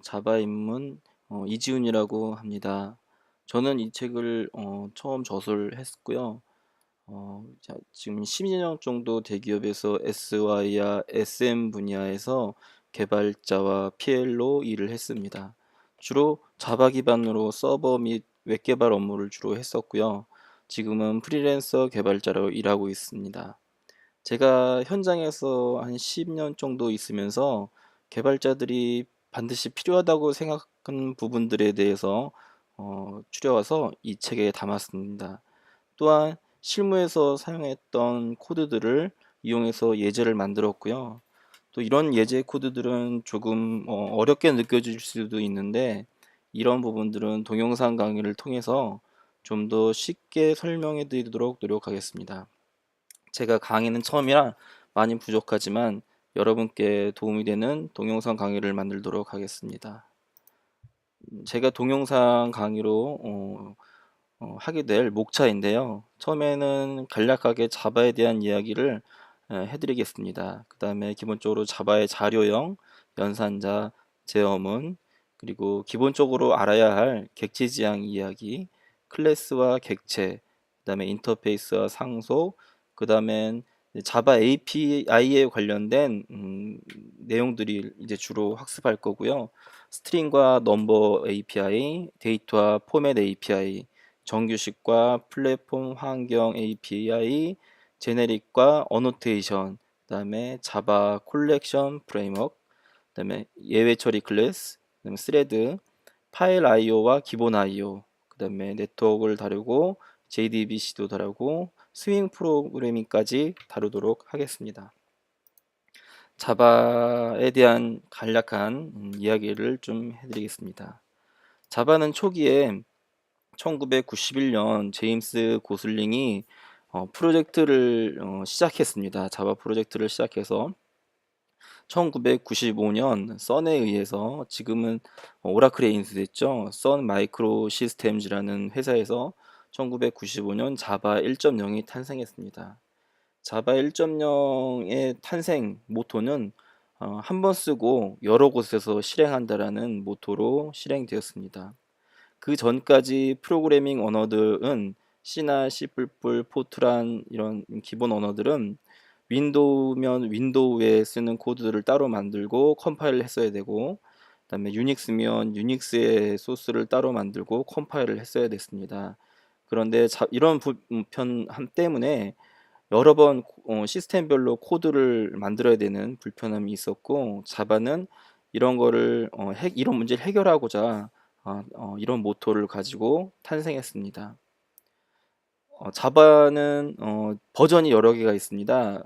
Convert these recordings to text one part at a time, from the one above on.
자바 입문 이지훈이라고 합니다. 저는 이 책을 처음 저술했고요. 지금 12년 정도 대기업에서 SY와 SM 분야에서 개발자와 PL로 일을 했습니다. 주로 자바 기반으로 서버 및 웹 개발 업무를 주로 했었고요. 지금은 프리랜서 개발자로 일하고 있습니다. 제가 현장에서 한 10년 정도 있으면서 개발자들이 반드시 필요하다고 생각하는 부분들에 대해서 추려와서 이 책에 담았습니다. 또한 실무에서 사용했던 코드들을 이용해서 예제를 만들었고요. 또 이런 예제 코드들은 조금 어렵게 느껴질 수도 있는데 이런 부분들은 동영상 강의를 통해서 좀 더 쉽게 설명해 드리도록 노력하겠습니다. 제가 강의는 처음이라 많이 부족하지만 여러분께 도움이 되는 동영상 강의를 만들도록 하겠습니다. 제가 동영상 강의로 하게 될 목차인데요. 처음에는 간략하게 자바에 대한 이야기를 해드리겠습니다. 그 다음에 기본적으로 자바의 자료형, 연산자, 제어문, 그리고 기본적으로 알아야 할 객체 지향 이야기, 클래스와 객체, 그 다음에 인터페이스와 상속, 그 다음엔 자바 API에 관련된 내용들이 이제 주로 학습할 거고요. 스트링과 넘버 API, 데이터와 포맷 API, 정규식과 플랫폼 환경 API, 제네릭과 어노테이션, 그다음에 자바 콜렉션 프레임워크, 그다음에 예외 처리 클래스, 그다음에 스레드, 파일 IO와 기본 IO, 그다음에 네트워크를 다루고 JDBC도 다루고 스윙 프로그래밍까지 다루도록 하겠습니다. 자바에 대한 간략한 이야기를 좀 해드리겠습니다. 자바는 초기에 1991년 제임스 고슬링이 프로젝트를 시작했습니다. 자바 프로젝트를 시작해서 1995년 선에 의해서 지금은 오라클에 인수됐죠. 선 마이크로 시스템즈라는 회사에서 1995년 자바 1.0이 탄생했습니다. 자바 1.0의 탄생 모토는 한 번 쓰고 여러 곳에서 실행한다라는 모토로 실행되었습니다. 그 전까지 프로그래밍 언어들은 C나 C++, 포트란 이런 기본 언어들은 윈도우면 윈도우에 쓰는 코드들을 따로 만들고 컴파일을 했어야 되고, 그다음에 유닉스면 유닉스의 소스를 따로 만들고 컴파일을 했어야 됐습니다. 그런데 이런 불편함 때문에 여러 번 시스템별로 코드를 만들어야 되는 불편함이 있었고, 자바는 이런 거를 이런 문제를 해결하고자 이런 모토를 가지고 탄생했습니다. 자바는 버전이 여러 개가 있습니다.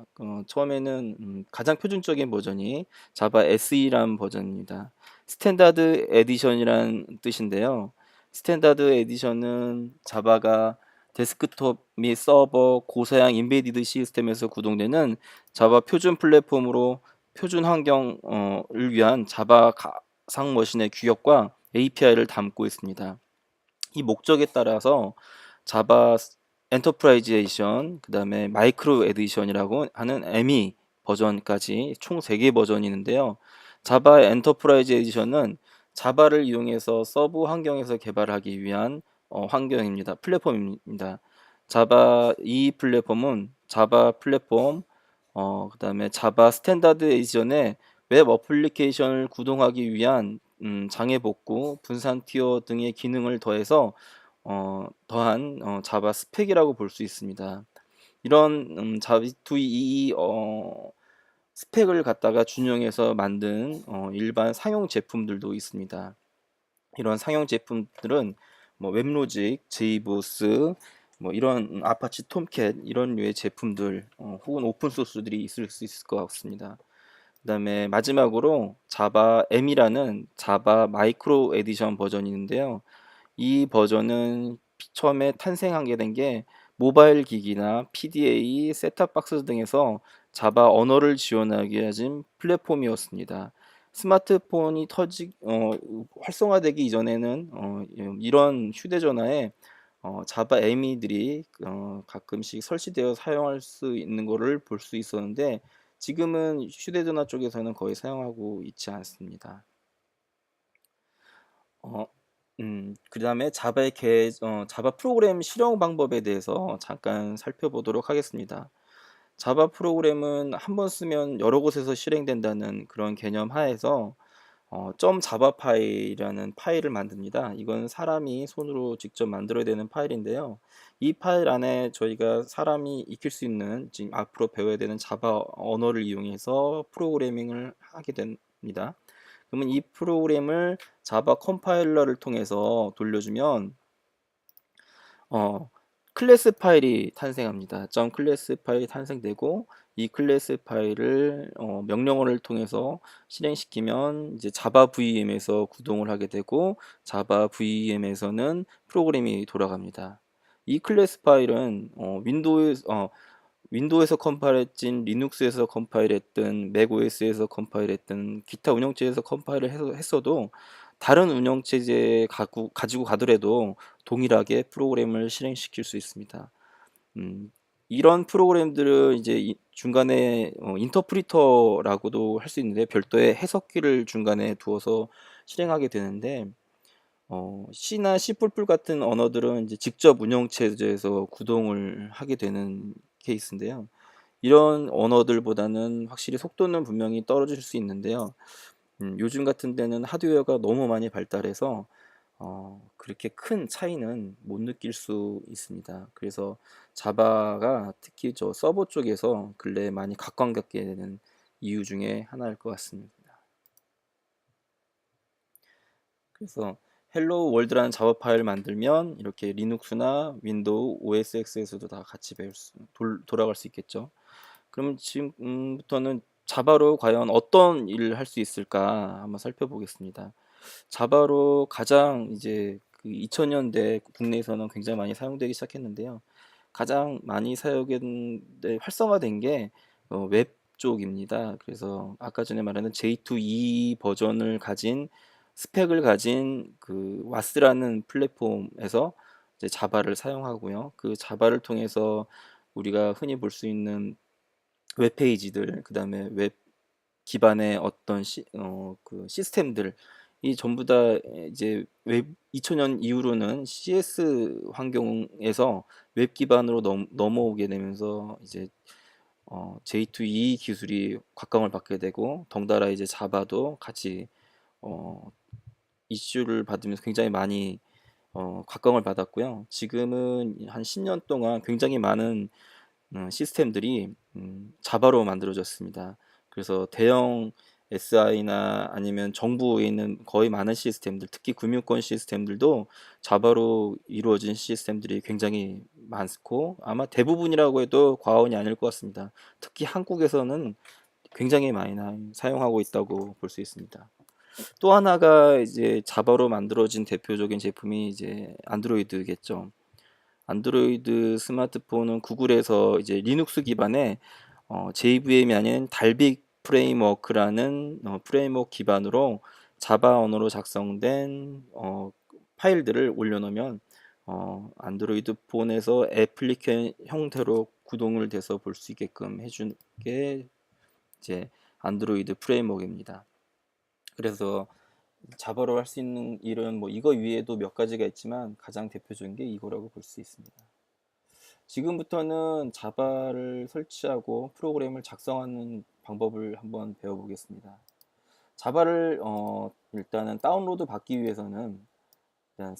처음에는 가장 표준적인 버전이 자바 SE라는 버전입니다. 스탠다드 에디션이란 뜻인데요. 스탠다드 에디션은 자바가 데스크톱 및 서버, 고사양 인베디드 시스템에서 구동되는 자바 표준 플랫폼으로 표준 환경을 위한 자바 가상 머신의 규격과 API를 담고 있습니다. 이 목적에 따라서 자바 엔터프라이즈 에디션, 그 다음에 마이크로 에디션이라고 하는 ME 버전까지 총 3개 버전이 있는데요. 자바 엔터프라이즈 에디션은 자바를 이용해서 서브 환경에서 개발하기 위한 환경입니다. 플랫폼입니다. 자바 이 플랫폼은 자바 플랫폼, 그 다음에 자바 스탠다드 에디션에 웹 어플리케이션을 구동하기 위한 장애 복구, 분산 티어 등의 기능을 더해서 더한 자바 스펙이라고 볼 수 있습니다. 이런 자비2이 스펙을 갖다가 준용해서 만든 일반 상용 제품들도 있습니다. 이런 상용 제품들은 뭐 웹로직, 제이보스, 뭐 이런 아파치 톰캣 이런 류의 제품들 혹은 오픈 소스들이 있을 수 있을 것 같습니다. 그 다음에 마지막으로 자바 M이라는 자바 마이크로 에디션 버전이 있는데요. 이 버전은 처음에 탄생하게 된 게 모바일 기기나 PDA, 셋탑박스 등에서 자바 언어를 지원하기 위한 플랫폼이었습니다. 스마트폰이 활성화되기 이전에는 이런 휴대전화에 자바 에미들이 가끔씩 설치되어 사용할 수 있는 것을 볼 수 있었는데 지금은 휴대전화 쪽에서는 거의 사용하고 있지 않습니다. 어, 그다음에 자바 프로그램 실행 방법에 대해서 잠깐 살펴보도록 하겠습니다. 자바 프로그램은 한번 쓰면 여러 곳에서 실행된다는 그런 개념 하에서 점 자바 파일이라는 파일을 만듭니다. 이건 사람이 손으로 직접 만들어야 되는 파일인데요. 이 파일 안에 저희가 사람이 익힐 수 있는 지금 앞으로 배워야 되는 자바 언어를 이용해서 프로그래밍을 하게 됩니다. 그러면 이 프로그램을 자바 컴파일러를 통해서 돌려주면 어, 클래스 파일이 탄생합니다. 점 클래스 파일이 탄생되고 이 클래스 파일을 명령어를 통해서 실행시키면 이제 자바 VM에서 구동을 하게 되고 자바 VM에서는 프로그램이 돌아갑니다. 이 클래스 파일은 윈도우에서 컴파일했든 리눅스에서 컴파일했든 맥OS에서 컴파일했든 기타 운영체에서 컴파일을 했어도 다른 운영체제 가지고 가더라도 동일하게 프로그램을 실행시킬 수 있습니다. 음, 이런 프로그램들을 이제 중간에 인터프리터라고도 할 수 있는데 별도의 해석기를 중간에 두어서 실행하게 되는데 C나 C++ 같은 언어들은 이제 직접 운영체제에서 구동을 하게 되는 케이스인데요. 이런 언어들보다는 확실히 속도는 분명히 떨어질 수 있는데요. 요즘 같은 데는 하드웨어가 너무 많이 발달해서 그렇게 큰 차이는 못 느낄 수 있습니다. 그래서 자바가 특히 저 서버 쪽에서 근래에 많이 각광받게 되는 이유 중에 하나일 것 같습니다. 그래서 헬로 월드라는 자바 파일을 만들면 이렇게 리눅스나 윈도우 OS X에서도 다 같이 돌아갈 수 있겠죠. 그럼 지금부터는 자바로 과연 어떤 일을 할 수 있을까 한번 살펴보겠습니다. 자바로 가장 이제 그 2000년대 국내에서는 굉장히 많이 사용되기 시작했는데요. 가장 많이 사용된 활성화된 게 웹 쪽입니다. 그래서 아까 전에 말하는 J2EE 버전을 가진 스펙을 가진 그 와스라는 플랫폼에서 이제 자바를 사용하고요. 그 자바를 통해서 우리가 흔히 볼 수 있는 웹페이지들, 그다음에 웹 기반의 어떤 그 시스템들 이 전부 다 이제 웹 2000년 이후로는 CS 환경에서 웹 기반으로 넘어오게 되면서 이제 J2EE 기술이 곽광을 받게 되고 덩달아 이제 자바도 같이 어, 이슈를 받으면서 굉장히 많이 곽광을 받았고요. 지금은 한 10년 동안 굉장히 많은 시스템들이 자바로 만들어졌습니다. 그래서 대형 SI나 아니면 정부에 있는 거의 많은 시스템들, 특히 금융권 시스템들도 자바로 이루어진 시스템들이 굉장히 많고 아마 대부분이라고 해도 과언이 아닐 것 같습니다. 특히 한국에서는 굉장히 많이 사용하고 있다고 볼 수 있습니다. 또 하나가 이제 자바로 만들어진 대표적인 제품이 이제 안드로이드겠죠. 안드로이드 스마트폰은 구글에서 이제 리눅스 기반의 JVM이 아닌 달빅 프레임워크라는 프레임워크 기반으로 자바 언어로 작성된 파일들을 올려놓으면 안드로이드 폰에서 애플리케이션 형태로 구동을 돼서 볼 수 있게끔 해준 게 이제 안드로이드 프레임워크입니다. 그래서 자바로 할 수 있는 일은 뭐 이거 위에도 몇 가지가 있지만 가장 대표적인 게 이거라고 볼 수 있습니다. 지금부터는 자바를 설치하고 프로그램을 작성하는 방법을 한번 배워보겠습니다. 자바를 일단은 다운로드 받기 위해서는 일단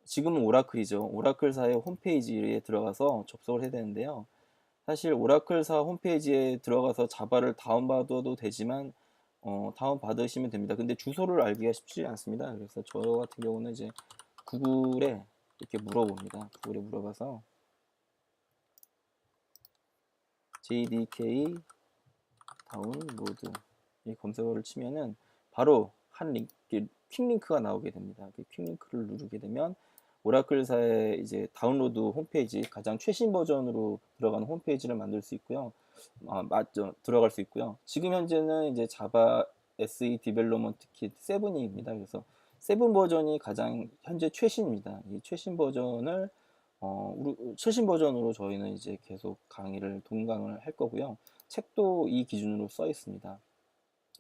지금은 오라클이죠. 오라클사의 홈페이지에 들어가서 접속을 해야 되는데요. 사실 오라클사 홈페이지에 들어가서 자바를 다운받아도 되지만 다운받으시면 됩니다. 근데 주소를 알기가 쉽지 않습니다. 그래서 저 같은 경우는 이제 구글에 이렇게 물어봅니다. 구글에 물어봐서 JDK 다운로드 이 검색어를 치면은 바로 한 퀵링크가 나오게 됩니다. 그 퀵링크를 누르게 되면 오라클사의 이제 다운로드 홈페이지 가장 최신 버전으로 들어가는 홈페이지를 만들 수 있고요. 맞죠. 들어갈 수 있고요. 지금 현재는 이제 자바 SE 디벨롭먼트 킷 7입니다. 그래서 7 버전이 가장 현재 최신입니다. 이 최신 버전으로 저희는 이제 계속 동강을 할 거고요. 책도 이 기준으로 써 있습니다.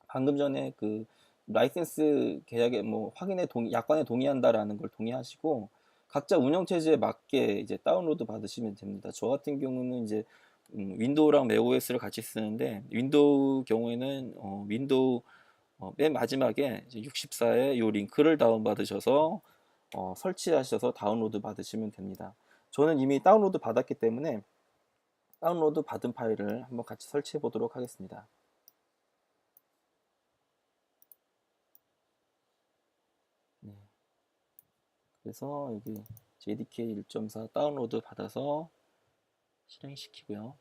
방금 전에 그 라이센스 계약에 뭐 확인에 약관에 동의한다라는 걸 동의하시고 각자 운영체제에 맞게 이제 다운로드 받으시면 됩니다. 저 같은 경우는 이제 윈도우랑 맥OS를 같이 쓰는데 윈도우 경우에는 윈도우 맨 마지막에 이제 64에 요 링크를 다운받으셔서 설치하셔서 다운로드 받으시면 됩니다. 저는 이미 다운로드 받았기 때문에 다운로드 받은 파일을 한번 같이 설치해 보도록 하겠습니다. 네. 그래서 여기 JDK 1.4 다운로드 받아서 실행시키고요.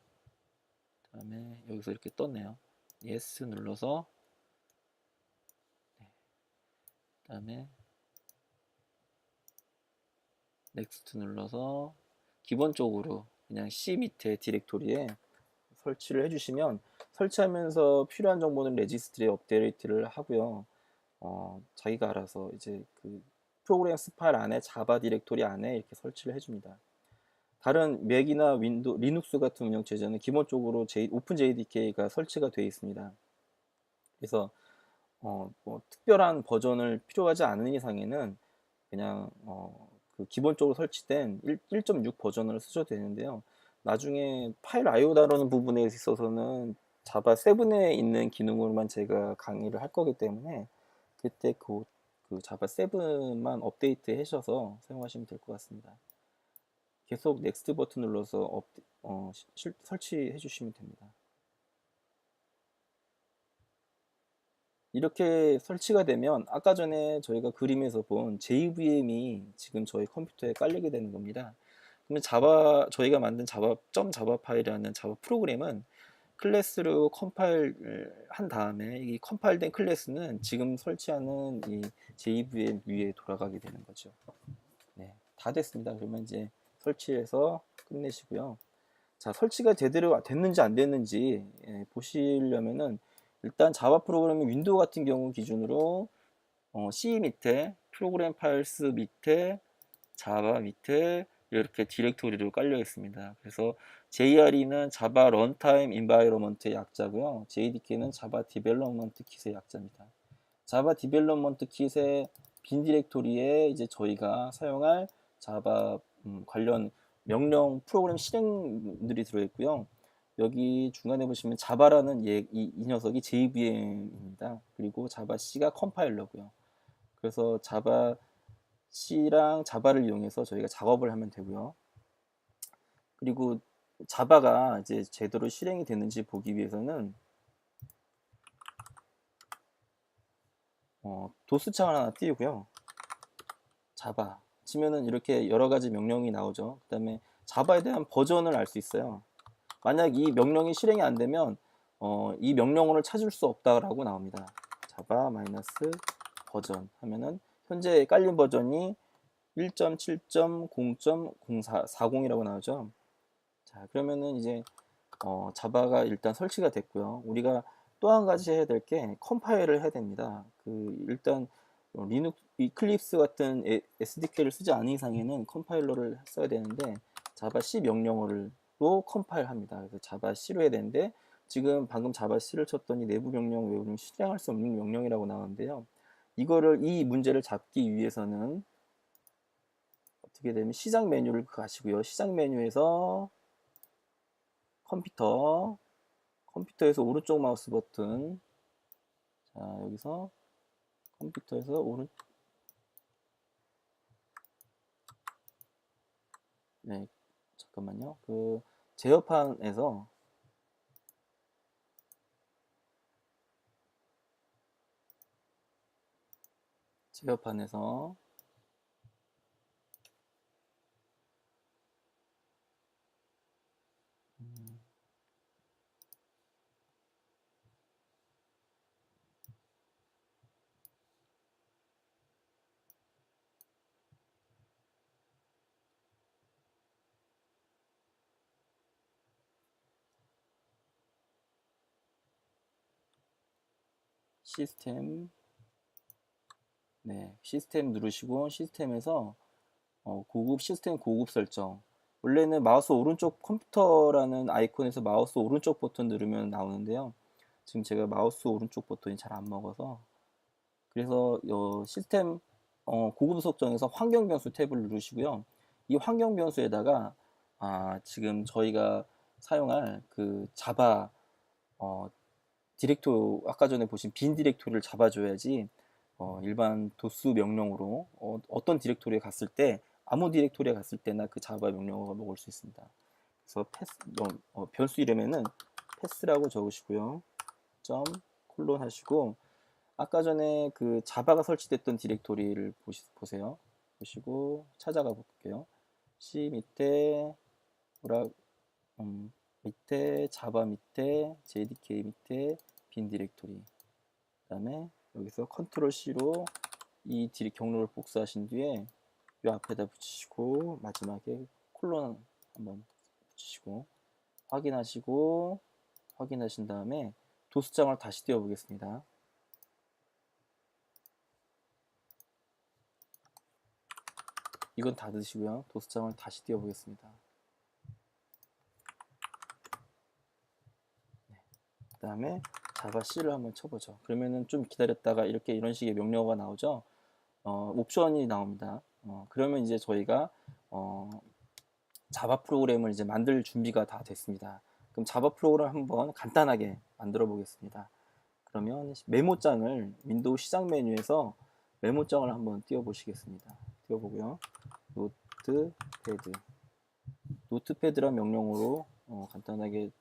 그 다음에 여기서 이렇게 떴네요. Yes 눌러서 그 다음에 Next 눌러서 기본적으로 그냥 C 밑에 디렉토리에 설치를 해주시면 설치하면서 필요한 정보는 레지스트리에 업데이트를 하고요. 자기가 알아서 이제 그 프로그램 파일 안에 자바 디렉토리 안에 이렇게 설치를 해줍니다. 다른 맥이나 윈도우, 리눅스 같은 운영체제는 기본적으로 오픈 JDK가 설치가 되어 있습니다. 그래서 뭐 특별한 버전을 필요하지 않은 이상에는 그냥 그 기본적으로 설치된 1.6 버전을 쓰셔도 되는데요. 나중에 파일 IO 다루는 부분에 있어서는 자바 7에 있는 기능으로만 제가 강의를 할 거기 때문에 그때 그 자바 7만 업데이트 하셔서 사용하시면 될 것 같습니다. 계속 넥스트 버튼 눌러서 설치해 주시면 됩니다. 이렇게 설치가 되면 아까 전에 저희가 그림에서 본 JVM이 지금 저희 컴퓨터에 깔리게 되는 겁니다. 그러면 저희가 만든 자바 파일이라는 자바 프로그램은 클래스로 컴파일 한 다음에 이 컴파일된 클래스는 지금 설치하는 이 JVM 위에 돌아가게 되는 거죠. 네, 다 됐습니다. 그러면 이제 설치해서 끝내시고요. 자, 설치가 제대로 됐는지 안 됐는지 보시려면은 일단 자바 프로그램의 윈도우 같은 경우 기준으로 C 밑에 프로그램 파일스 밑에 자바 밑에 이렇게 디렉토리로 깔려 있습니다. 그래서 JRE는 자바 런타임 인바이러먼트의 약자고요. JDK는 자바 디벨롭먼트 킷의 약자입니다. 자바 디벨롭먼트 킷의 빈 디렉토리에 이제 저희가 사용할 자바 관련 명령 프로그램 실행들이 들어있고요. 여기 중간에 보시면 자바라는 이 녀석이 JVM입니다. 그리고 자바 C가 컴파일러고요. 그래서 자바 C랑 자바를 이용해서 저희가 작업을 하면 되고요. 그리고 자바가 이제 제대로 실행이 되는지 보기 위해서는 도스 창을 하나 띄우고요. 자바 치면은 이렇게 여러 가지 명령이 나오죠. 그 다음에 자바에 대한 버전을 알 수 있어요. 만약 이 명령이 실행이 안 되면 이 명령어를 찾을 수 없다라고 나옵니다. 자바 마이너스 버전 하면은 현재 깔린 버전이 1.7.0.040이라고 나오죠. 자, 그러면은 이제 자바가 일단 설치가 됐고요. 우리가 또 한 가지 해야 될 게 컴파일을 해야 됩니다. 일단 리눅 이클립스 같은 SDK를 쓰지 않은 이상에는 컴파일러를 써야 되는데 자바 C 명령어로 컴파일합니다. 그래서 자바 C로 해야 되는데 지금 방금 자바 C를 쳤더니 내부 명령 외우는 실행할 수 없는 명령이라고 나오는데요. 이 문제를 잡기 위해서는 어떻게 되면 시작 메뉴를 가시고요. 시작 메뉴에서 컴퓨터에서 오른쪽 마우스 버튼, 자, 여기서 컴퓨터에서 네, 잠깐만요. 제어판에서 시스템, 네, 시스템 누르시고 시스템에서 시스템 고급 설정. 원래는 마우스 오른쪽 컴퓨터라는 아이콘에서 마우스 오른쪽 버튼 누르면 나오는데요. 지금 제가 마우스 오른쪽 버튼이 잘 안 먹어서 그래서 시스템 고급 속정에서 환경 변수 탭을 누르시고요. 이 환경 변수에다가 지금 저희가 사용할 그 자바 디렉토 아까 전에 보신 빈 디렉토리를 잡아줘야지 일반 도스 명령으로 어떤 디렉토리에 갔을 때 아무 디렉토리에 갔을 때나 그 자바 명령어가 먹을 수 있습니다. 그래서 패스 변수 이름에는 패스라고 적으시고요. 점 콜론 하시고 아까 전에 그 자바가 설치됐던 디렉토리를 보세요. 보시고 찾아가 볼게요. C 밑에 밑에 자바 밑에 JDK 밑에 빈 디렉토리 그 다음에 여기서 컨트롤 C로 이 경로를 복사하신 뒤에 이 앞에다 붙이시고 마지막에 콜론 한번 붙이시고 확인하신 다음에 도스장을 다시 띄워 보겠습니다. 이건 닫으시고요. 도스장을 다시 띄워 보겠습니다. 그 다음에 자바 C를 한번 쳐보죠. 그러면은 좀 기다렸다가 이런 식의 명령어가 나오죠. 옵션이 나옵니다. 그러면 이제 저희가 자바 프로그램을 이제 만들 준비가 다 됐습니다. 그럼 자바 프로그램 한번 간단하게 만들어 보겠습니다. 그러면 메모장을 윈도우 시작 메뉴에서 메모장을 한번 띄워 보시겠습니다. 띄워 보고요. 노트패드란 명령어로 간단하게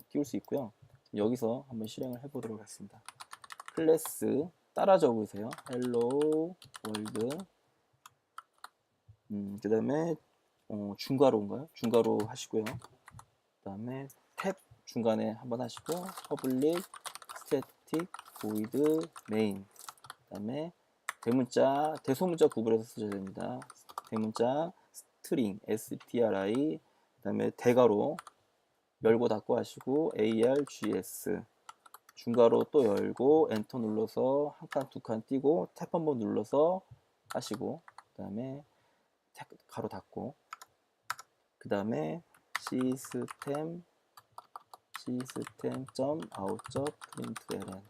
띄울 수 있고요. 여기서 한번 실행을 해보도록 하겠습니다. 클래스 따라 적으세요. hello world 그 다음에 중괄호인가요? 중괄호 하시고요. 그 다음에 탭 중간에 한번 하시고 public static void main 그 다음에 대문자 대소문자 구분해서 쓰셔야 됩니다. 대문자 string string 그 다음에 대괄호 열고 닫고 하시고 args 중괄호 또 열고 엔터 눌러서 한 칸 두 칸 띄고 탭 한번 눌러서 하시고 그 다음에 가로 닫고 그 다음에 system.out.println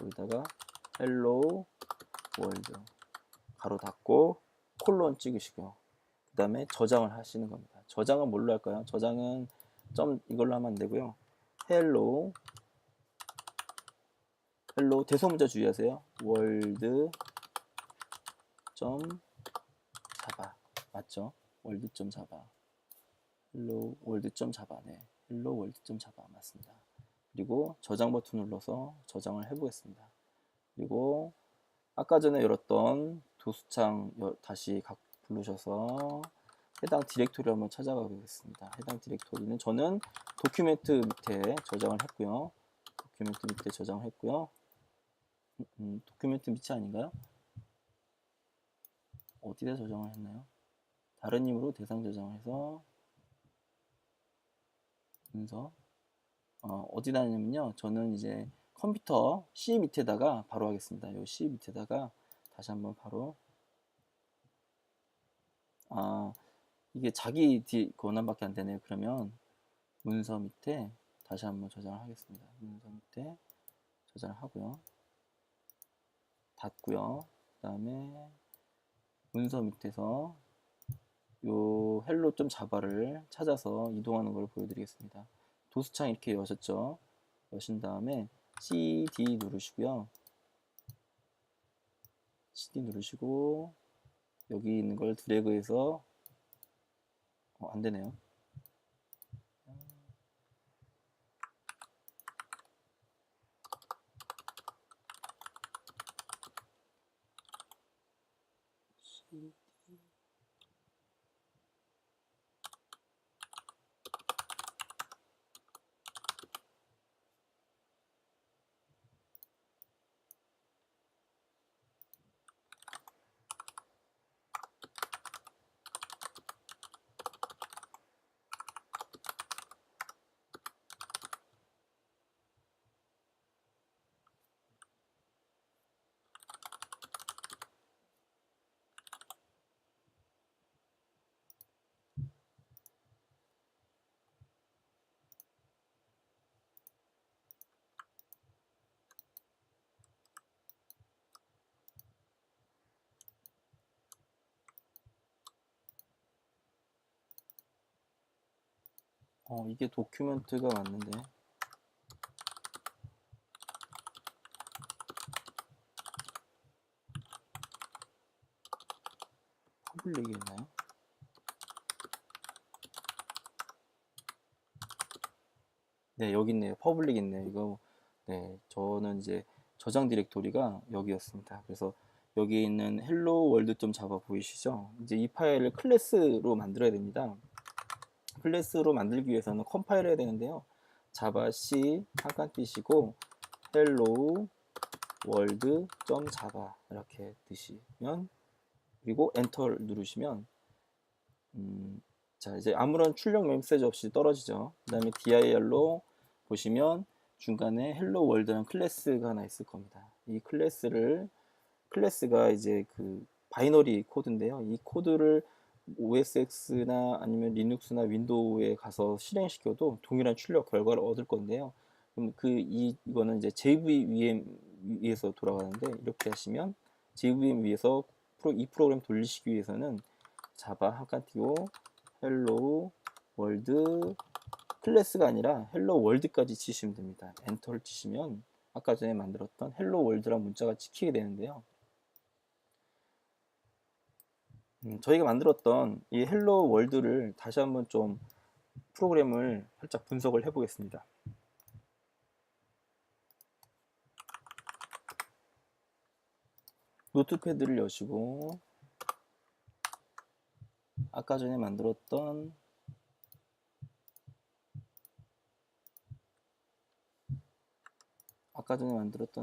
여기다가 hello world 가로 닫고 콜론 찍으시고요. 그 다음에 저장을 하시는 겁니다. 저장은 뭘로 할까요? 저장은 점 이걸로 하면 안 되고요. hello 대소문자 주의하세요. world java 맞죠? world java hello world java 네 hello world java 맞습니다. 그리고 저장 버튼 눌러서 저장을 해보겠습니다. 그리고 아까 전에 열었던 도수창 다시 부르셔서 해당 디렉토리를 한번 찾아가 보겠습니다. 해당 디렉토리는 저는 도큐멘트 밑에 저장을 했고요. 도큐멘트 밑이 아닌가요? 어디다 저장을 했나요? 다른 힘으로 대상 저장을 해서 문서 어디다 하냐면요. 저는 이제 컴퓨터 C 밑에다가 바로 하겠습니다. 이 C 밑에다가 다시 한번 바로 이게 자기 권한밖에 안 되네요. 그러면 문서 밑에 다시 한번 저장을 하겠습니다. 문서 밑에 저장을 하고요. 닫고요. 그 다음에 문서 밑에서 요 hello.java를 찾아서 이동하는 걸 보여드리겠습니다. 도수창 이렇게 여셨죠? 여신 다음에 CD 누르시고요. CD 누르시고 여기 있는 걸 드래그해서 안 되네요. 이게 도큐멘트가 맞는데. 퍼블릭이 있나요? 네, 여기 있네요. 퍼블릭 있네요. 이거, 네, 저는 이제 저장 디렉토리가 여기였습니다. 그래서 여기 있는 hello world.java 보이시죠? 이제 이 파일을 클래스로 만들어야 됩니다. 클래스로 만들기 위해서는 컴파일 해야 되는데요. java c 한칸 띄시고 hello world.java 이렇게 뜨시면, 그리고 엔터를 누르시면 자, 이제 아무런 출력 메시지 없이 떨어지죠. 그 다음에 dir로 보시면 중간에 hello world라는 클래스가 하나 있을 겁니다. 이 클래스가 이제 그 바이너리 코드인데요. 이 코드를 OSX나 아니면 리눅스나 윈도우에 가서 실행시켜도 동일한 출력 결과를 얻을 건데요. 그럼 이거는 이제 JVM 위에서 돌아가는데, 이렇게 하시면 JVM 위에서 이 프로그램 돌리시기 위해서는 자바 한칸 띄고 헬로우 월드 클래스가 아니라 헬로우 월드까지 치시면 됩니다. 엔터를 치시면 아까 전에 만들었던 헬로우 월드란 문자가 찍히게 되는데요. 저희가 만들었던 이 헬로우 월드를 다시 한번 좀 프로그램을 살짝 분석을 해 보겠습니다. 노트패드를 여시고 아까 전에 만들었던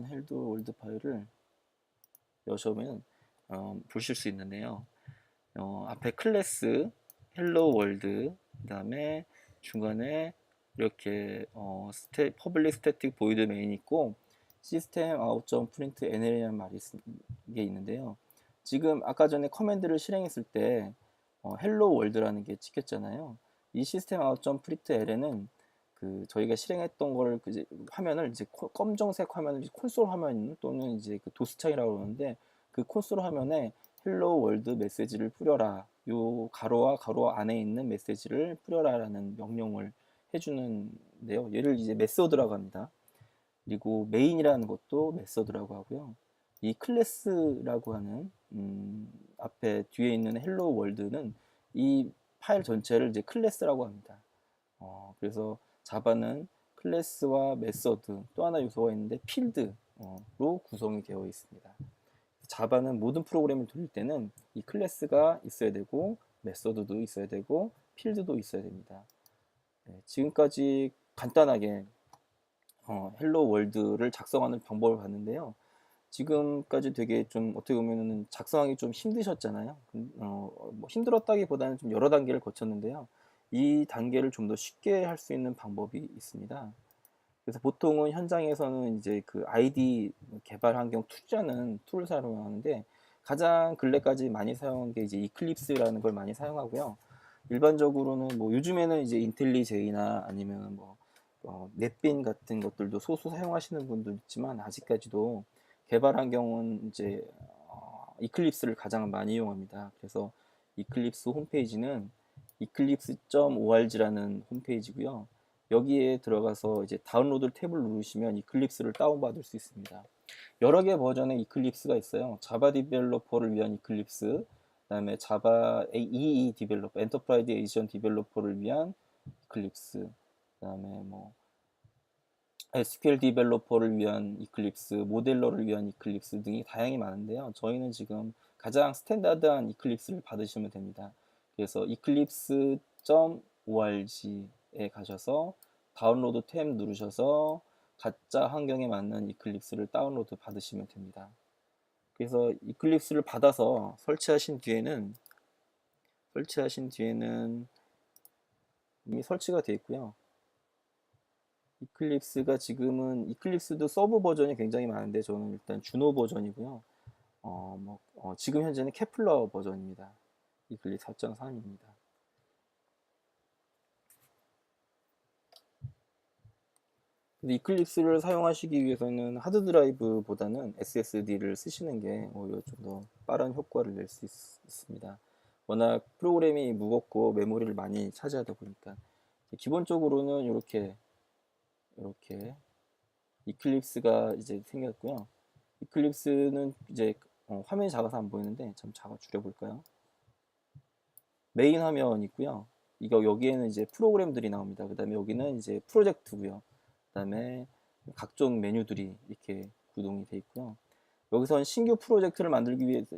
헬로우 월드 파일을 여셔보면 보실 수 있는데요. 앞에 클래스 헬로 월드, 그 다음에 중간에 이렇게 퍼블릭 스태틱 보이드 메인 있고 시스템 아웃 프린트 NL이라는 말이 게 있는데요. 지금 아까 전에 커맨드를 실행했을 때 헬로 월드라는 게 찍혔잖아요. 이 시스템 아웃 프린트 LN은 그 저희가 실행했던 거를 화면을 이제 검정색 화면을 콘솔 화면 또는 이제 그 도스창이라고 그러는데, 그 콘솔 화면에 헬로 월드 메시지를 뿌려라, 요 가로와 가로 안에 있는 메시지를 뿌려라 라는 명령을 해주는데요. 얘를 이제 메소드라고 합니다. 그리고 메인이라는 것도 메소드라고 하고요. 이 클래스라고 하는 앞에 뒤에 있는 헬로 월드는 이 파일 전체를 이제 클래스라고 합니다. 그래서 자바는 클래스와 메소드, 또 하나 요소가 있는데 필드로 구성이 되어 있습니다. 자바는 모든 프로그램을 돌릴 때는 이 클래스가 있어야 되고 메소드도 있어야 되고 필드도 있어야 됩니다. 지금까지 간단하게 헬로 월드를 작성하는 방법을 봤는데요. 지금까지 되게 좀 어떻게 보면은 작성하기 좀 힘드셨잖아요. 뭐 힘들었다기보다는 좀 여러 단계를 거쳤는데요. 이 단계를 좀 더 쉽게 할 수 있는 방법이 있습니다. 그래서 보통은 현장에서는 이제 그 아이디 개발 환경 투자는 툴을 사용하는데, 가장 근래까지 많이 사용한 게 이제 이클립스라는 걸 많이 사용하고요. 일반적으로는 뭐 요즘에는 이제 인텔리제이나 아니면 뭐 넷빈 같은 것들도 소수 사용하시는 분도 있지만, 아직까지도 개발 환경은 이제 이클립스를 가장 많이 이용합니다. 그래서 이클립스 홈페이지는 eclipse.org라는 홈페이지고요. 여기에 들어가서 이제 다운로드 탭을 누르시면 이클립스를 다운받을 수 있습니다. 여러 개 버전의 이클립스가 있어요. 자바 디벨로퍼를 위한 이클립스, 그다음에 자바 EE 디벨로퍼, 엔터프라이즈 에디션 디벨로퍼를 위한 이클립스, 그다음에 뭐 SQL 디벨로퍼를 위한 이클립스, 모델러를 위한 이클립스 등이 다양히 많은데요. 저희는 지금 가장 스탠다드한 이클립스를 받으시면 됩니다. 그래서 eclipse.org에 가셔서 다운로드 탭 누르셔서 가짜 환경에 맞는 이클립스를 다운로드 받으시면 됩니다. 그래서 이클립스를 받아서 설치하신 뒤에는 이미 설치가 되어 있고요. 이클립스가 지금은 이클립스도 서브 버전이 굉장히 많은데, 저는 일단 주노 버전이고요. 지금 현재는 케플러 버전입니다. 이클립스 4.3입니다. 이클립스를 사용하시기 위해서는 하드 드라이브보다는 SSD를 쓰시는 게 오히려 좀 더 빠른 효과를 낼 수 있습니다. 워낙 프로그램이 무겁고 메모리를 많이 차지하다 보니까. 기본적으로는 이렇게 이클립스가 이제 생겼고요. 이클립스는 이제 화면이 작아서 안 보이는데 좀 줄여볼까요? 메인 화면 있고요. 이거 여기에는 이제 프로그램들이 나옵니다. 그 다음에 여기는 이제 프로젝트고요. 그 다음에 각종 메뉴들이 이렇게 구동이 돼 있고요. 여기선 신규 프로젝트를 만들기 위해서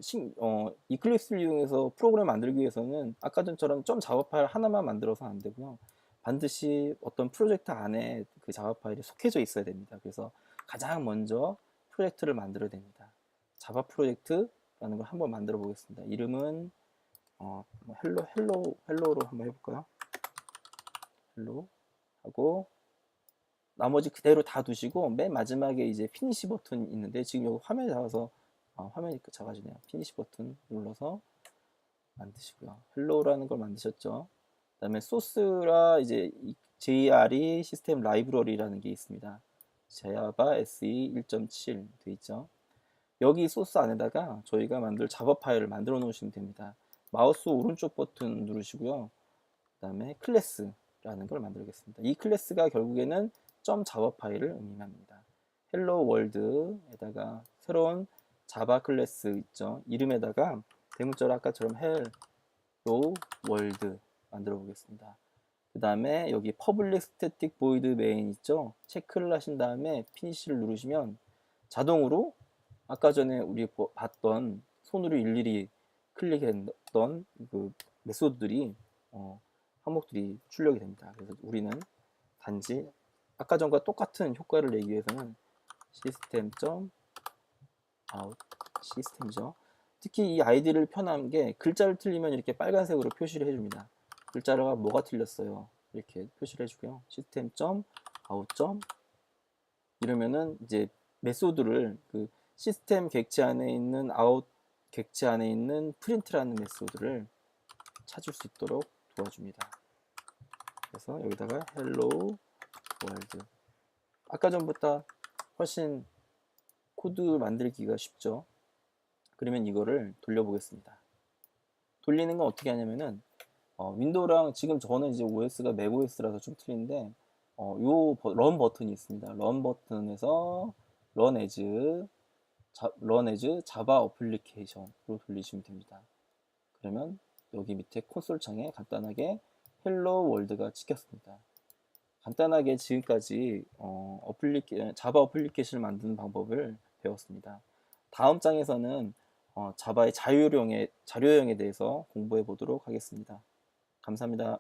이클립스를 이용해서 프로그램을 만들기 위해서는 아까 전처럼 점 자바 파일 하나만 만들어서 안 되고요. 반드시 어떤 프로젝트 안에 그 자바 파일이 속해져 있어야 됩니다. 그래서 가장 먼저 프로젝트를 만들어야 됩니다. 자바 프로젝트라는 걸 한번 만들어 보겠습니다. 이름은 헬로로 한번 해볼까요? 헬로 하고 나머지 그대로 다 두시고 맨 마지막에 이제 피니시 버튼 있는데 지금 여기 화면이 작아서 화면이 작아지네요. 피니시 버튼 눌러서 만드시고요. 헬로라는 걸 만드셨죠. 그 다음에 소스라 이제 JRE 시스템 라이브러리라는 게 있습니다. Java SE 1.7 돼 있죠. 여기 소스 안에다가 저희가 만들 자바 파일을 만들어 놓으시면 됩니다. 마우스 오른쪽 버튼 누르시고요. 그 다음에 클래스라는 걸 만들겠습니다. 이 클래스가 결국에는 점 자바 파일을 의미합니다. 헬로 월드에다가 새로운 자바 클래스 있죠. 이름에다가 대문자로 아까처럼 헬로 월드 만들어 보겠습니다. 그 다음에 여기 public static void main 있죠. 체크를 하신 다음에 피니시를 누르시면 자동으로 아까 전에 우리 봤던 손으로 일일이 클릭했던 그 메소드들이 항목들이 출력이 됩니다. 그래서 우리는 단지 아까 전과 똑같은 효과를 내기 위해서는 시스템.out 시스템이죠. 특히 이 아이디를 편한 게 글자를 틀리면 이렇게 빨간색으로 표시를 해줍니다. 글자가 뭐가 틀렸어요. 이렇게 표시를 해주고요. 시스템.out 이러면은 이제 메소드를 그 시스템 객체 안에 있는 아웃 객체 안에 있는 프린트라는 메소드를 찾을 수 있도록 도와줍니다. 그래서 여기다가 hello world 아까 전보다 훨씬 코드 만들기가 쉽죠. 그러면 이거를 돌려보겠습니다. 돌리는 건 어떻게 하냐면은 윈도우랑 지금 저는 이제 OS가 맥OS라서 좀 틀린데 요 런 버튼이 있습니다. 런 버튼에서 run as 자바 어플리케이션으로 돌리시면 됩니다. 그러면 여기 밑에 콘솔 창에 간단하게 헬로 월드가 찍혔습니다. 간단하게 지금까지 자바 어플리케이션을 만드는 방법을 배웠습니다. 다음 장에서는 자바의 자료형에 대해서 공부해 보도록 하겠습니다. 감사합니다.